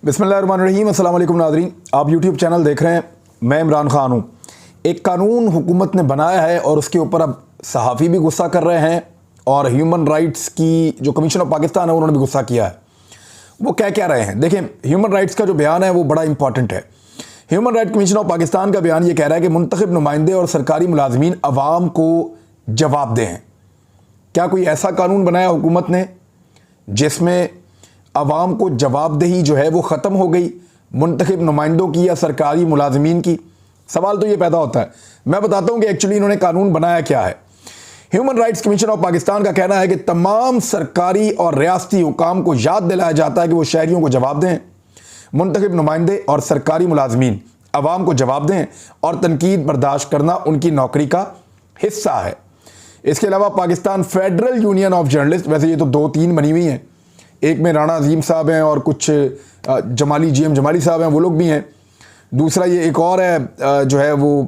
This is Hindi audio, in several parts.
बिस्मिल्लाहिर्रहमानिर्रहीम, अस्सलाम वालेकुम नाज़रीन। आप यूट्यूब चैनल देख रहे हैं, मैं इमरान खान हूँ। एक कानून हुकूमत ने बनाया है और उसके ऊपर अब सहाफ़ी भी गुस्सा कर रहे हैं और ह्यूमन राइट्स की जो कमीशन ऑफ पाकिस्तान है उन्होंने भी गुस्सा किया है। वो क्या रहे हैं देखें। ह्यूमन राइट्स का जो बयान है वो बड़ा इंपॉर्टेंट है। Human right commission of Pakistan का बयान ये कह रहा है कि मुंतखब नुमाइंदे और सरकारी मुलाजमीन अवाम को जवाब दें। क्या कोई ऐसा कानून बनाया हुकूमत ने जिसमें अवाम को जवाबदेही जो है वो ख़त्म हो गई मुंतखब नुमाइंदों की या सरकारी मुलाजमीन की? सवाल तो ये पैदा होता है। मैं बताता हूँ कि एक्चुअली इन्होंने कानून बनाया क्या है। Human rights commission of Pakistan का कहना है कि तमाम सरकारी और रियासती हुकाम को याद दिलाया जाता है कि वो शहरियों को जवाब दें। मुंतखब नुमाइंदे और सरकारी मुलाजमीन अवाम को जवाब दें और तनकीद बर्दाश्त करना उनकी नौकरी का हिस्सा है। इसके अलावा Pakistan federal union of journalist, वैसे ये तो 2-3 बनी हुई हैं, एक में राणा अजीम साहब हैं और कुछ जमाली GM जमाली साहब हैं, वो लोग भी हैं। दूसरा ये एक और है जो है वो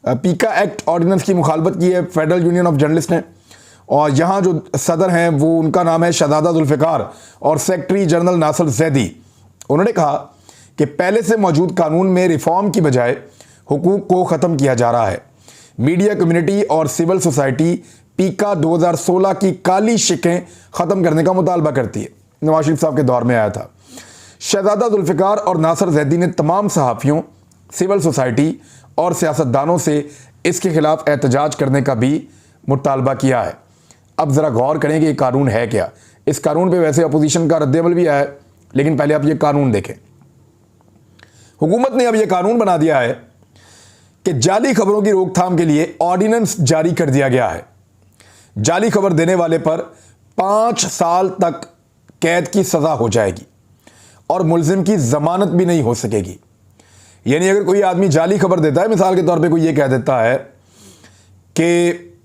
पीका एक्ट ऑर्डिनेंस की मुखालफत की है फेडरल यूनियन ऑफ जर्नलिस्ट ने। और यहाँ जो सदर हैं वो उनका नाम है शहजादा जुल्फ़िकार और सेक्रेटरी जनरल नासिर ज़ैदी। उन्होंने कहा कि पहले से मौजूद कानून में रिफॉर्म की बजाय हुकूक को ख़त्म किया जा रहा है। मीडिया कम्युनिटी और सिविल सोसाइटी पीका 2016 की काली शिकें ख़त्म करने का मुतालबा करती है। नवाज शरीफ साहब के दौर में आया था। शहजादा जुल्फ़िकार और नासिर ज़ैदी ने तमाम सहाफ़ियों, सिविल सोसाइटी और सियासतदानों से इसके ख़िलाफ़ एहतजाज करने का भी मुतालबा किया है। अब ज़रा गौर करें कि ये कानून है क्या। इस कानून पे वैसे अपोजिशन का रद्द-ए-अमल भी आया है, लेकिन पहले आप ये कानून देखें। हुकूमत ने अब ये कानून बना दिया है कि जाली खबरों की रोकथाम के लिए ऑर्डिनेंस जारी कर दिया गया है। जाली खबर देने वाले पर 5 साल तक कैद की सज़ा हो जाएगी और मुल्जिम की ज़मानत भी नहीं हो सकेगी। यानी अगर कोई आदमी जाली खबर देता है, मिसाल के तौर पे कोई ये कह देता है कि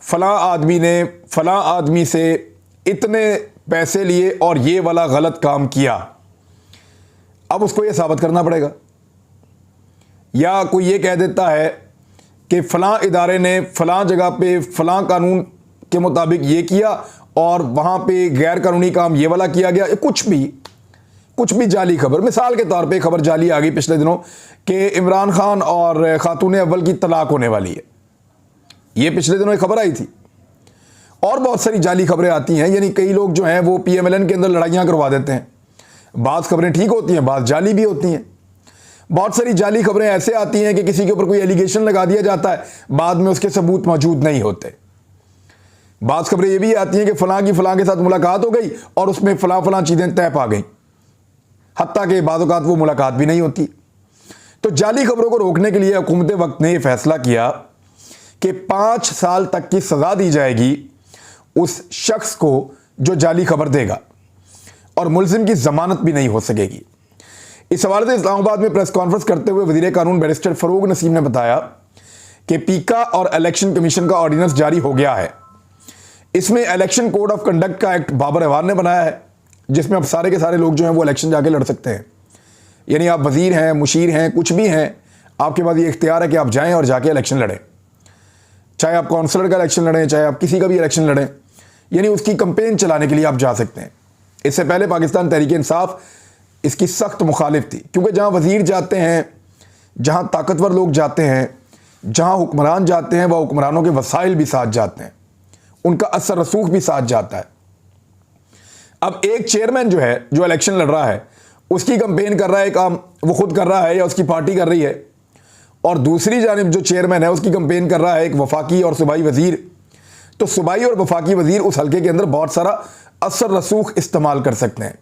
फ़लाँ आदमी ने फ़लाँ आदमी से इतने पैसे लिए और ये वाला गलत काम किया, अब उसको ये साबित करना पड़ेगा। या कोई ये कह देता है कि फ़लाँ इदारे ने फ़लाँ जगह पे फ़लाँ कानून के मुताबिक ये किया और वहाँ पे गैर कानूनी काम ये वाला किया गया। कुछ भी जाली खबर, मिसाल के तौर पे खबर जाली आ गई पिछले दिनों कि इमरान खान और खातून अव्वल की तलाक होने वाली है। ये पिछले दिनों एक खबर आई थी। और बहुत सारी जाली खबरें आती हैं। यानी कई लोग जो हैं वो PMLN के अंदर लड़ाइयाँ करवा देते हैं। बाज़ खबरें ठीक होती हैं, बाज़ जाली भी होती हैं। बहुत सारी जाली खबरें ऐसे आती हैं कि किसी के ऊपर कोई एलिगेशन लगा दिया जाता है, बाद में उसके सबूत मौजूद नहीं होते। बाज़ खबरें ये भी आती हैं कि फ़लाँ की फ़लाँ के साथ मुलाकात हो गई और उसमें फ़लाँ चीज़ें तय पा गई, हत्ता के बाद औक़ात वो मुलाकात भी नहीं होती। तो जाली खबरों को रोकने के लिए हुकूमत वक्त ने यह फैसला किया कि 5 साल तक की सज़ा दी जाएगी उस शख्स को जो जाली खबर देगा और मुल्जिम की ज़मानत भी नहीं हो सकेगी। इस हवाले से इस्लामाबाद में प्रेस कॉन्फ्रेंस करते हुए वज़ीर कानून बैरिस्टर फ़रूग नसीम ने बताया कि पीका और इलेक्शन कमीशन का ऑर्डिनेंस जारी हो गया है। इसमें इलेक्शन कोड ऑफ कंडक्ट का एक्ट बाबर अहवान ने बनाया है, जिसमें अब सारे के सारे लोग जो हैं वो इलेक्शन जाके लड़ सकते हैं। यानी आप वज़ीर हैं, मुशीर हैं, कुछ भी हैं, आपके पास ये इख्तियार है कि आप जाएं और जाके इलेक्शन लड़ें। चाहे आप काउंसलर का इलेक्शन लड़ें, चाहे आप किसी का भी इलेक्शन लड़ें, यानी उसकी कंपेन चलाने के लिए आप जा सकते हैं। इससे पहले पाकिस्तान तहरीक इंसाफ इसकी सख्त मुखालिफ थी, क्योंकि जहाँ वज़ीर जाते हैं, जहाँ ताकतवर लोग जाते हैं, जहाँ हुक्मरान जाते हैं, वह हुक्मरानों के वसाइल भी साथ जाते हैं, उनका असर रसूख भी साथ जाता है। अब एक चेयरमैन जो है, जो इलेक्शन लड़ रहा है, उसकी कंपेन कर रहा है, काम वो खुद कर रहा है या उसकी पार्टी कर रही है, और दूसरी जानिब जो चेयरमैन है उसकी कंपेन कर रहा है एक वफाकी और सूबाई वज़ीर। तो सूबाई और वफाकी वज़ीर उस हल्के के अंदर बहुत सारा असर रसूख इस्तेमाल कर सकते हैं।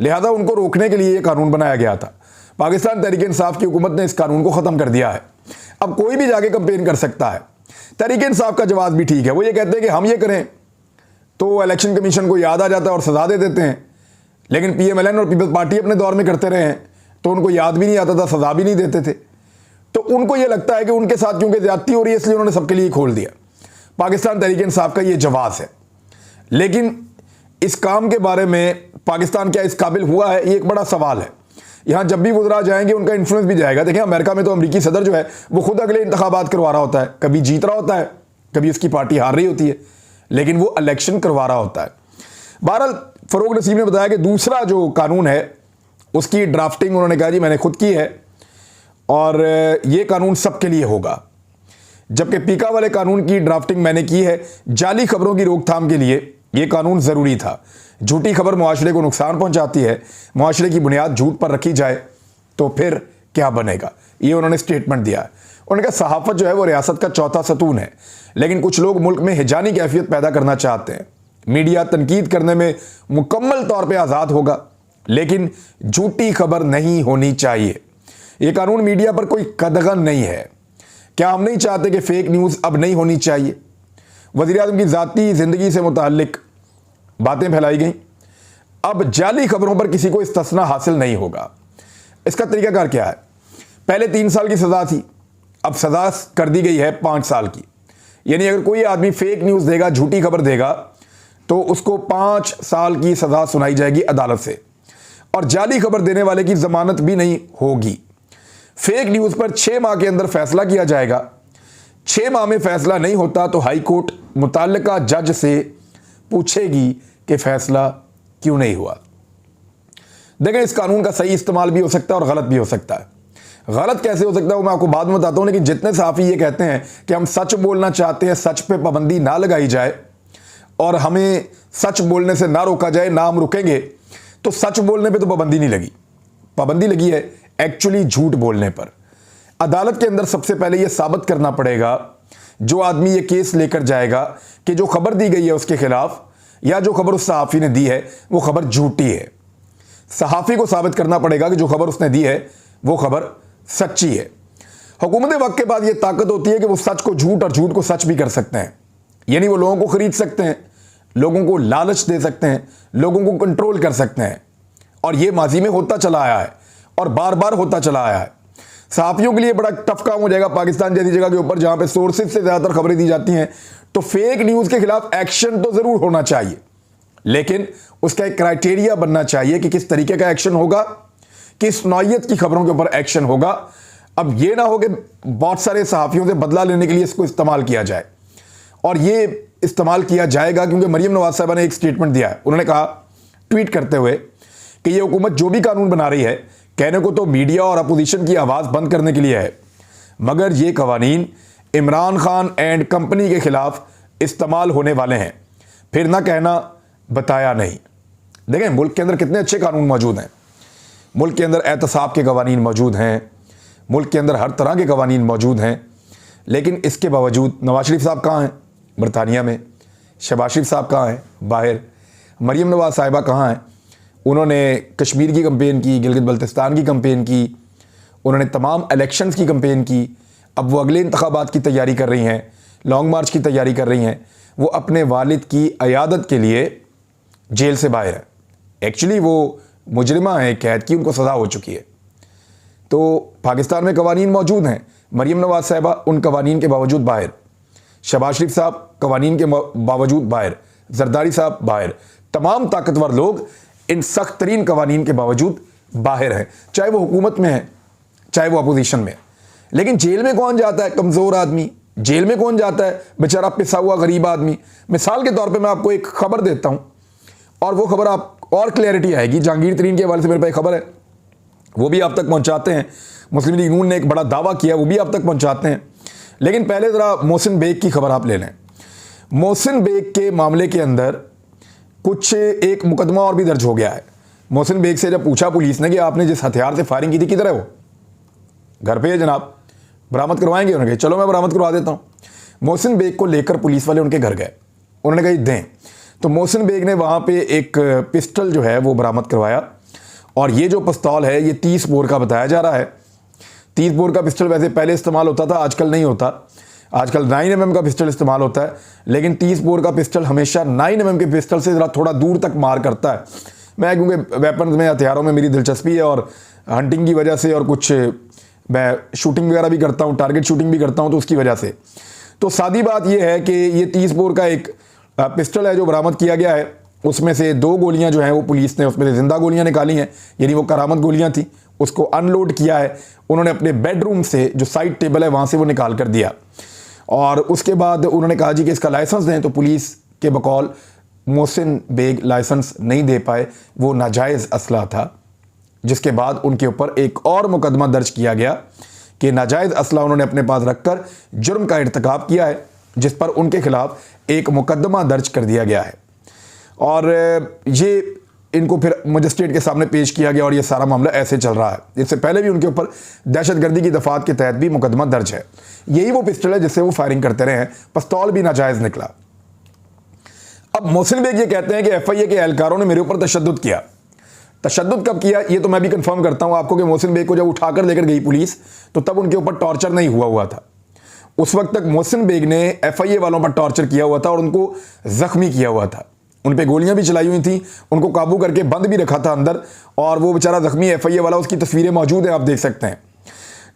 लिहाजा उनको रोकने के लिए ये कानून बनाया गया था। पाकिस्तान तहरीक इंसाफ की हुकूमत ने इस कानून को ख़त्म कर दिया है। अब कोई भी जाके कंपेन कर सकता है। तहरीक इंसाफ का जवाब भी ठीक है। वो ये कहते हैं कि हम ये करें तो इलेक्शन कमीशन को याद आ जाता है और सज़ा दे देते हैं, लेकिन PMLN और पीपल्स पार्टी अपने दौर में करते रहे हैं तो उनको याद भी नहीं आता था, सज़ा भी नहीं देते थे। तो उनको ये लगता है कि उनके साथ क्योंकि ज़्यादती हो रही है इसलिए उन्होंने सबके लिए खोल दिया। पाकिस्तान तहरीक इंसाफ का ये जवाब है। लेकिन इस काम के बारे में पाकिस्तान क्या इस काबिल हुआ है, ये एक बड़ा सवाल है। यहाँ जब भी वज़रा जाएंगे उनका इन्फ्लुएंस भी जाएगा। देखिए अमेरिका में तो अमरीकी सदर जो है वो खुद अगले इंतखाबात करवा रहा होता है, कभी जीत रहा होता है, कभी उसकी पार्टी हार रही होती है, लेकिन वो इलेक्शन करवा रहा होता है। बहरहाल फ़रूग नसीम ने बताया कि दूसरा जो कानून है उसकी ड्राफ्टिंग उन्होंने कहा जी मैंने खुद की है और ये कानून सबके लिए होगा। जबकि पीका वाले कानून की ड्राफ्टिंग मैंने की है जाली खबरों की रोकथाम के लिए। ये कानून ज़रूरी था। झूठी खबर मुआशरे को नुकसान पहुंचाती है, मुआशरे की बुनियाद झूठ पर रखी जाए तो फिर क्या बनेगा, ये उन्होंने स्टेटमेंट दिया है। उन्होंने कहा सहाफ़त जो है वो रियासत का चौथा सतून है, लेकिन कुछ लोग मुल्क में हिजानी कैफियत पैदा करना चाहते हैं। मीडिया तनकीद करने में मुकम्मल तौर पर आज़ाद होगा, लेकिन झूठी खबर नहीं होनी चाहिए। ये कानून मीडिया पर कोई कदगन नहीं है। क्या हम नहीं चाहते कि फेक न्यूज़ अब नहीं होनी चाहिए? वज़ीर आज़म की ज़ाती ज़िंदगी से मुताल्लिक बातें फैलाई गई। अब जाली खबरों पर किसी को इस्तिस्ना हासिल नहीं होगा। इसका तरीकाकार क्या है? पहले 3 साल की सज़ा थी, अब सज़ा कर दी गई है 5 साल की। यानी अगर कोई आदमी फेक न्यूज़ देगा, झूठी खबर देगा, तो उसको 5 साल की सज़ा सुनाई जाएगी अदालत से, और जाली खबर देने वाले की ज़मानत भी नहीं होगी। फेक न्यूज़ पर 6 माह के अंदर फैसला किया जाएगा। 6 माह में फैसला नहीं होता तो हाई कोर्ट मुतल्लिका जज से पूछेगी कि फैसला क्यों नहीं हुआ। देखें, इस कानून का सही इस्तेमाल भी हो सकता है और गलत भी हो सकता है। गलत कैसे हो सकता है वो मैं आपको बाद में बताता हूं, लेकिन जितने सहाफ़ी ये कहते हैं कि हम सच बोलना चाहते हैं, सच पे पाबंदी ना लगाई जाए और हमें सच बोलने से ना रोका जाए, ना हम रुकेंगे, तो सच बोलने पे तो पाबंदी नहीं लगी। पाबंदी लगी है एक्चुअली झूठ बोलने पर। अदालत के अंदर सबसे पहले यह साबित करना पड़ेगा, जो आदमी ये केस लेकर जाएगा कि जो खबर दी गई है उसके खिलाफ या जो खबर उस सहाफ़ी ने दी है वो खबर झूठी है। सहाफ़ी को साबित करना पड़ेगा कि जो खबर उसने दी है वो खबर सच्ची है। हुकूमत वक्त के बाद ये ताकत होती है कि वो सच को झूठ और झूठ को सच भी कर सकते हैं। यानी वो लोगों को खरीद सकते हैं, लोगों को लालच दे सकते हैं, लोगों को कंट्रोल कर सकते हैं। और ये माजी में होता चला आया है और बार बार होता चला आया है। सहाफ़ियों के लिए बड़ा टफ काम हो जाएगा पाकिस्तान जैसी जगह के ऊपर जहां पे सोर्सेज से ज़्यादातर खबरें दी जाती हैं, तो फेक न्यूज़ के खिलाफ एक्शन तो ज़रूर होना चाहिए, लेकिन उसका एक क्राइटेरिया बनना चाहिए कि किस तरीके का एक्शन होगा, किस नौइयत की खबरों के ऊपर एक्शन होगा। अब ये ना हो कि बहुत सारे सहाफ़ियों से बदला लेने के लिए इसको इस्तेमाल किया जाए, और ये इस्तेमाल किया जाएगा क्योंकि मरीम नवाज साहिबा ने एक स्टेटमेंट दिया है। उन्होंने कहा ट्वीट करते हुए कि ये हुकूमत जो भी कानून बना रही है, कहने को तो मीडिया और अपोजिशन की आवाज़ बंद करने के लिए है, मगर ये कवानीन इमरान खान एंड कंपनी के खिलाफ इस्तेमाल होने वाले हैं। फिर ना कहना बताया नहीं। देखें, मुल्क के अंदर कितने अच्छे कानून मौजूद हैं। मुल्क के अंदर एहतसाब के कवानीन मौजूद हैं, मुल्क के अंदर हर तरह के कवानीन मौजूद हैं, लेकिन इसके बावजूद नवाज शरीफ साहब कहाँ हैं? बरतानिया में। शहबाज शरीफ साहब कहाँ हैं? बाहर। मरीम नवाज साहिबा कहाँ हैं? उन्होंने कश्मीर की कंपेन की, गिलगित बल्तिस्तान की कंपेन की, उन्होंने तमाम इलेक्शंस की कंपेन की। अब वो अगले इंतखाबात की तैयारी कर रही हैं, लॉन्ग मार्च की तैयारी कर रही हैं। वो अपने वालिद की अयादत के लिए जेल से बाहर है। एक्चुअली वो मुजरिमा है, कैद की, उनको सज़ा हो चुकी है। तो पाकिस्तान में कवानीन मौजूद हैं। मरीम नवाज साहिबा उन कवानीन के बावजूद बाहर, शहबाज शरीफ साहब कवानीन के बावजूद बाहर, जरदारी साहब बाहर। तमाम ताकतवर लोग इन सख्त तरीन कवानीन के बावजूद बाहर हैं, चाहे वो हुकूमत में है, चाहे वो अपोजिशन में। लेकिन जेल में कौन जाता है? कमज़ोर आदमी। जेल में कौन जाता है? बेचारा पिसा हुआ गरीब आदमी। मिसाल के तौर पे मैं आपको एक खबर देता हूं, और वो खबर आप और क्लैरिटी आएगी। जहांगीर तरीन के हवाले से मेरे पास खबर है, वो भी आप तक पहुंचाते हैं। मुस्लिम लीग नून ने एक बड़ा दावा किया, वो भी आप तक पहुंचाते हैं। लेकिन पहले ज़रा मोहसिन बेग की खबर आप ले लें। मोहसिन बेग के मामले के अंदर कुछ एक मुकदमा और भी दर्ज हो गया है। मोहसिन बेग से जब पूछा पुलिस ने कि आपने जिस हथियार से फायरिंग की थी किधर है वो? घर पे है जनाब, बरामद करवाएंगे? उन्होंने कहा चलो मैं बरामद करवा देता हूँ। मोहसिन बेग को लेकर पुलिस वाले उनके घर गए, उन्होंने कहा दें। तो मोहसिन बेग ने वहाँ पे एक पिस्टल जो है वो बरामद करवाया, और ये जो पिस्तौल है ये 30 बोर का बताया जा रहा है। 30 बोर का पिस्टल वैसे पहले इस्तेमाल होता था, आजकल नहीं होता। आजकल 9 mm का पिस्टल इस्तेमाल होता है, लेकिन 30 बोर का पिस्टल हमेशा 9 mm के पिस्टल से ज़रा थोड़ा दूर तक मार करता है। मैं क्योंकि वेपन में, हथियारों में मेरी दिलचस्पी है, और हंटिंग की वजह से, और कुछ मैं शूटिंग वगैरह भी करता हूँ, टारगेट शूटिंग भी करता हूँ, तो उसकी वजह से। तो सादी बात यह है कि ये 30 बोर का एक पिस्टल है जो बरामद किया गया है। उसमें से 2 गोलियां जो हैं वो पुलिस ने उसमें से ज़िंदा गोलियां निकाली हैं, यानी वो करामत गोलियां थी। उसको अनलोड किया है उन्होंने अपने बेडरूम से, जो साइड टेबल है वहाँ से वो निकाल कर दिया। और उसके बाद उन्होंने कहा जी कि इसका लाइसेंस दें, तो पुलिस के बकौल मोहसिन बेग लाइसेंस नहीं दे पाए। वो नाजायज़ असला था जिसके बाद उनके ऊपर एक और मुकदमा दर्ज किया गया कि नाजायज़ असला उन्होंने अपने पास रखकर जुर्म का इर्तिकाब किया है, जिस पर उनके खिलाफ एक मुकदमा दर्ज कर दिया गया है और ये इनको फिर मजिस्ट्रेट के सामने पेश किया गया और ये सारा मामला ऐसे चल रहा है। इससे पहले भी उनके ऊपर दहशतगर्दी की दफात के तहत भी मुकदमा दर्ज है। यही वो पिस्टल है जिससे वो फायरिंग करते रहे हैं, पिस्तौल भी नाजायज़ निकला। अब मोहसिन बेग ये कहते हैं कि FIA के एहलकारों ने मेरे ऊपर तशद्दुद किया। तशद्दुद कब किया ये तो मैं भी कंफर्म करता हूं आपको कि मोहसिन बेग को जब उठाकर लेकर गई पुलिस तो तब उनके ऊपर टॉर्चर नहीं हुआ था। उस वक्त तक मोहसिन बेग ने FIA वालों पर टॉर्चर किया हुआ था और उनको जख्मी किया हुआ था, उन पे गोलियां भी चलाई हुई थी, उनको काबू करके बंद भी रखा था अंदर और वो बेचारा जख्मी FIA वाला, उसकी तस्वीरें मौजूद हैं, आप देख सकते हैं।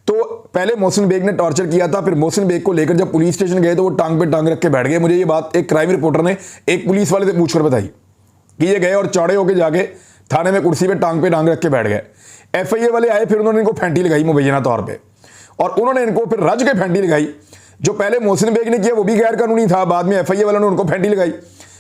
तो पहले मोहसिन बेग ने टॉर्चर किया था, फिर मोहसिन बेग को लेकर जब पुलिस स्टेशन गए तो वो टांग पे टांग रख के बैठ गए। मुझे ये बात एक क्राइम रिपोर्टर ने एक पुलिस वाले से पूछकर बताई कि ये गए और चौड़े होकर जाके थाने में कुर्सी पे टांग रख के बैठ गए। FIA वाले आए, फिर उन्होंने इनको फेंटी लगाई मुबैना तौर पर और उन्होंने इनको फिर रज के फेंटी लगाई। जो पहले मोहसिन बेग ने किया वो भी गैर कानूनी था, बाद में FIA वालों ने उनको फेंटी लगाई।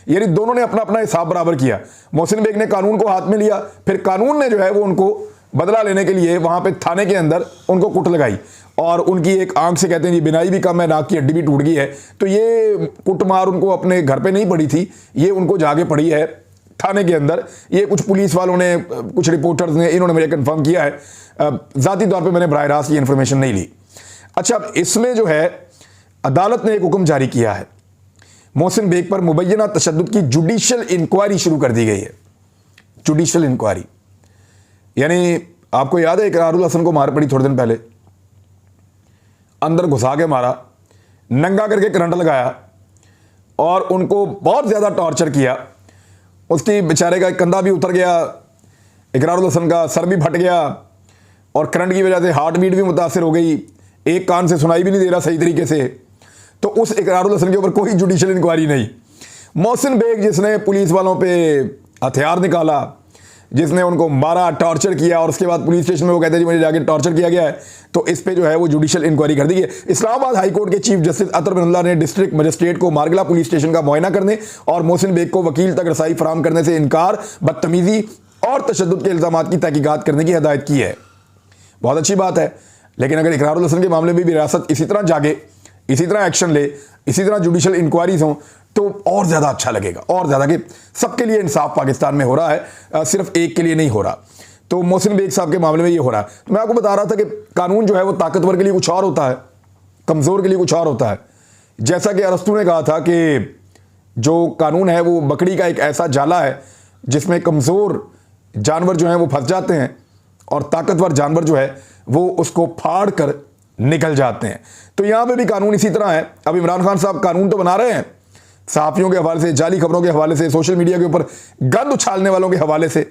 यानी दोनों ने अपना अपना हिसाब बराबर किया। मोहसिन बेग ने कानून को हाथ में लिया, फिर कानून ने जो है वो उनको बदला लेने के लिए वहां पे थाने के अंदर उनको कुट लगाई और उनकी एक आंख से कहते हैं जी बिनाई भी कम है, नाक की हड्डी भी टूट गई है। तो ये कुटमार उनको अपने घर पे नहीं पड़ी थी, ये उनको जाके पड़ी है थाने के अंदर। ये कुछ पुलिस वालों ने, कुछ रिपोर्टर्स ने, इन्होंने मुझे कंफर्म किया है, ज़ाती तौर पर मैंने बराह रास्त ये इन्फॉर्मेशन नहीं ली। अच्छा, अब इसमें जो है अदालत ने एक हुक्म जारी किया है, मोहसिन बेग पर मुबैना तशद्दुद की जुडिशियल इंक्वायरी शुरू कर दी गई है। जुडिशियल इंक्वायरी यानी आपको याद है इकरारुल हसन को मार पड़ी थोड़े दिन पहले, अंदर घुसा के मारा, नंगा करके करंट लगाया और उनको बहुत ज़्यादा टॉर्चर किया। उसकी बेचारे का कंधा भी उतर गया, इकरारुल हसन का सर भी फट गया और करंट की वजह से हार्ट बीट भी मुतासर हो गई, एक कान से सुनाई भी नहीं दे रहा सही तरीके से। तो उस इकरारुल हसन के ऊपर कोई जुडिशियल इंक्वायरी नहीं। मोहसिन बेग जिसने पुलिस वालों पे हथियार निकाला, जिसने उनको मारा, टॉर्चर किया और उसके बाद पुलिस स्टेशन में वो कहते हैं जी मुझे जाके टॉर्चर किया गया है, तो इस पे जो है वो जुडिशियल इंक्वायरी कर दी गई। इस्लामाबाद हाई कोर्ट के चीफ जस्टिस अतर बिनल्ला ने डिस्ट्रिक्ट मजिस्ट्रेट को मारगला पुलिस स्टेशन का मुआयना करने और मोहसिन बेग को वकील तक रसाई फराहम करने से इनकार, बदतमीजी और तशद्दुद के इल्जामात की तहकीकात करने की हदायत की है। बहुत अच्छी बात है, लेकिन अगर इकरारुल हसन के मामले में भी रियासत इसी तरह जागे, इसी तरह एक्शन ले, इसी तरह जुडिशियल इंक्वायरीज हों तो और ज़्यादा अच्छा लगेगा, और ज़्यादा कि सबके लिए इंसाफ पाकिस्तान में हो रहा है, सिर्फ एक के लिए नहीं हो रहा। तो मोहसिन बेग साहब के मामले में ये हो रहा है। तो मैं आपको बता रहा था कि कानून जो है वो ताकतवर के लिए कुछ और होता है, कमज़ोर के लिए कुछ और होता है। जैसा कि अरस्तु ने कहा था कि जो कानून है वो बकरी का एक ऐसा जाला है जिसमें कमज़ोर जानवर जो हैं वो फंस जाते हैं और ताकतवर जानवर जो है वो उसको फाड़ कर निकल जाते हैं। तो यहाँ पे भी कानून इसी तरह है। अब इमरान खान साहब कानून तो बना रहे हैं, सहाफ़ियों के हवाले से, जाली खबरों के हवाले से, सोशल मीडिया के ऊपर गंद उछालने वालों के हवाले से,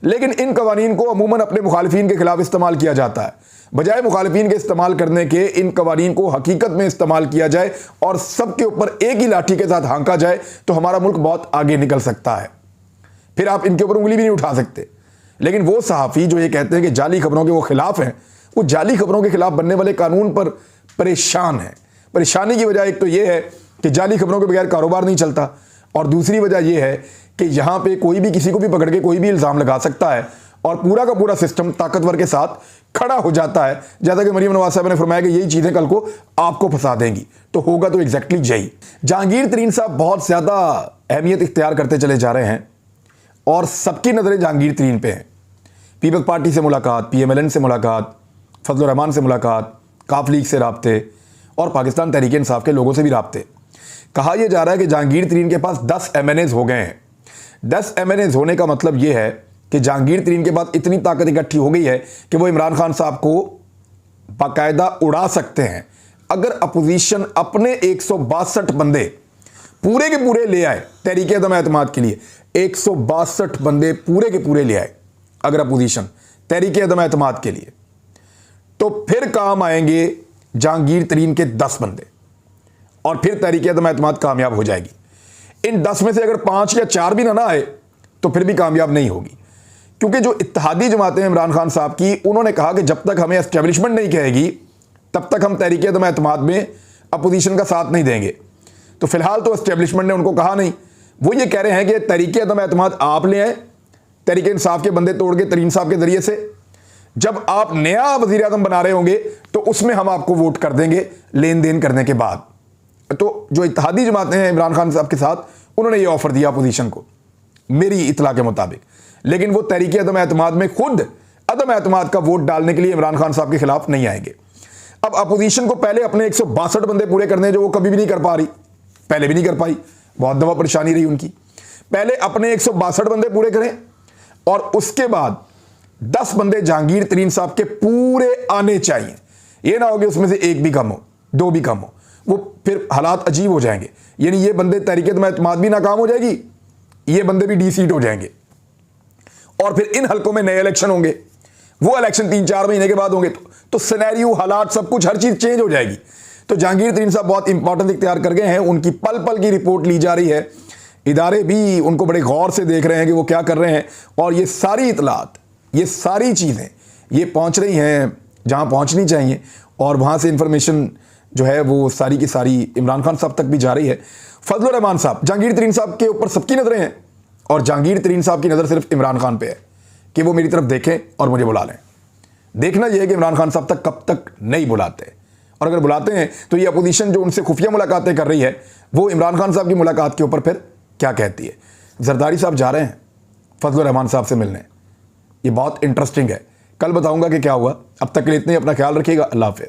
लेकिन इन कवानीन को अमूमन अपने मुखालिफिन के खिलाफ इस्तेमाल किया जाता है। बजाय मुखालिफिन के इस्तेमाल करने के इन कवानीन को हकीकत में इस्तेमाल किया जाए और सबके ऊपर एक ही लाठी के साथ हाँका जाए तो हमारा मुल्क बहुत आगे निकल सकता है। फिर आप इनके ऊपर उंगली भी नहीं उठा सकते। लेकिन वो सहाफ़ी जो ये कहते हैं कि जाली खबरों के वो खिलाफ हैं, वो जाली खबरों के खिलाफ बनने वाले कानून पर परेशान है। परेशानी की वजह एक तो ये है कि जाली खबरों के बगैर कारोबार नहीं चलता, और दूसरी वजह यह है कि यहाँ पे कोई भी किसी को भी पकड़ के कोई भी इल्ज़ाम लगा सकता है और पूरा का पूरा सिस्टम ताकतवर के साथ खड़ा हो जाता है। जैसा कि मरीम नवाज साहब ने फरमाया कि यही चीज़ें कल को आपको फंसा देंगी, तो होगा तो एग्जैक्टली यही। जहांगीर तरीन साहब बहुत ज़्यादा अहमियत इख्तियार करते चले जा रहे हैं और सबकी नज़रें जहांगीर तरीन पे हैं। पीपल्स पार्टी से मुलाकात, PMLN से मुलाकात, फजल रहमान से मुलाकात, काफ लीग से राब्ते और पाकिस्तान तहरीक इंसाफ के लोगों से भी राब्ते। कहा यह जा रहा है कि जहांगीर तरीन के पास 10 MNAs हो गए हैं। 10 MNAs होने का मतलब यह है कि जहांगीर तरीन के पास इतनी ताकत इकट्ठी हो गई है कि वो इमरान खान साहब को बाकायदा उड़ा सकते हैं। अगर अपोजिशन अपने 162 बंदे पूरे के पूरे ले आए तहरीक अदम एतमाद के लिए, 162 बंदे पूरे के पूरे ले आए अगर अपोजिशन तहरीक अदम एतमाद के लिए, तो फिर काम आएंगे जहांगीर तरीन के 10 बंदे और फिर तहरीक अदम एतमाद कामयाब हो जाएगी। इन 10 में से अगर 5 या 4 भी ना आए तो फिर भी कामयाब नहीं होगी, क्योंकि जो इत्तेहादी जमातें इमरान खान साहब की, उन्होंने कहा कि जब तक हमें एस्टेब्लिशमेंट नहीं कहेगी तब तक हम तहरीक अदम एतमाद में अपोजिशन का साथ नहीं देंगे। तो फिलहाल तो एस्टेब्लिशमेंट ने उनको कहा नहीं, वो ये कह रहे हैं कि तहरीक अदम एतमाद आप ले आए, तहरीक इंसाफ के बंदे तोड़ के तरीन साहब के जरिए से, जब आप नया वजीर आजम बना रहे होंगे तो उसमें हम आपको वोट कर देंगे लेन देन करने के बाद। तो जो इत्तेहादी जमातें हैं इमरान खान साहब के साथ, उन्होंने ये ऑफर दिया अपोजिशन को मेरी इतला के मुताबिक, लेकिन वो तहरीक अदम एतमाद में खुद अदम एतमाद का वोट डालने के लिए इमरान खान साहब के खिलाफ नहीं आएंगे। अब अपोजिशन को पहले अपने 162 बंदे पूरे करने हैं जो वो कभी भी नहीं कर पा रही, पहले भी नहीं कर पाई, बहुत दफा परेशानी रही उनकी। पहले अपने 162 बंदे पूरे करें और उसके बाद 10 बंदे जहांगीर तरीन साहब के पूरे आने चाहिए। ये ना हो कि उसमें से एक भी कम हो, दो भी कम हो, वो फिर हालात अजीब हो जाएंगे। यानी ये बंदे तहरीक अदम एतमाद भी नाकाम हो जाएगी, ये बंदे भी डी सीट हो जाएंगे और फिर इन हलकों में नए इलेक्शन होंगे। वो इलेक्शन 3-4 महीने के बाद होंगे तो सिनेरियो, हालात, सब कुछ, हर चीज चेंज हो जाएगी। तो जहांगीर तरीन साहब बहुत इंपॉर्टेंट इख्तियार कर गए हैं, उनकी पल पल की रिपोर्ट ली जा रही है, इदारे भी उनको बड़े गौर से देख रहे हैं कि वो क्या कर रहे हैं, और ये सारी इतलात, ये सारी चीज़ें ये पहुंच रही हैं जहां पहुंचनी चाहिए, और वहां से इंफॉर्मेशन जो है वो सारी की सारी इमरान खान साहब तक भी जा रही है। फजलुर रहमान साहब, जहांगीर तरीन साहब के ऊपर सबकी नजरें हैं और जहांगीर तरीन साहब की नज़र सिर्फ इमरान खान पे है कि वो मेरी तरफ देखें और मुझे बुला लें। देखना यह है कि इमरान खान साहब तक कब तक नहीं बुलाते, और अगर बुलाते हैं तो ये अपोजिशन जो उनसे खुफिया मुलाकातें कर रही है वो इमरान खान साहब की मुलाकात के ऊपर फिर क्या कहती है। जरदारी साहब जा रहे हैं फजलुर रहमान साहब से मिलने, ये बहुत इंटरेस्टिंग है, कल बताऊंगा कि क्या हुआ। अब तक के लिए इतने, अपना ख्याल रखिएगा, अल्लाह हाफ़िज़।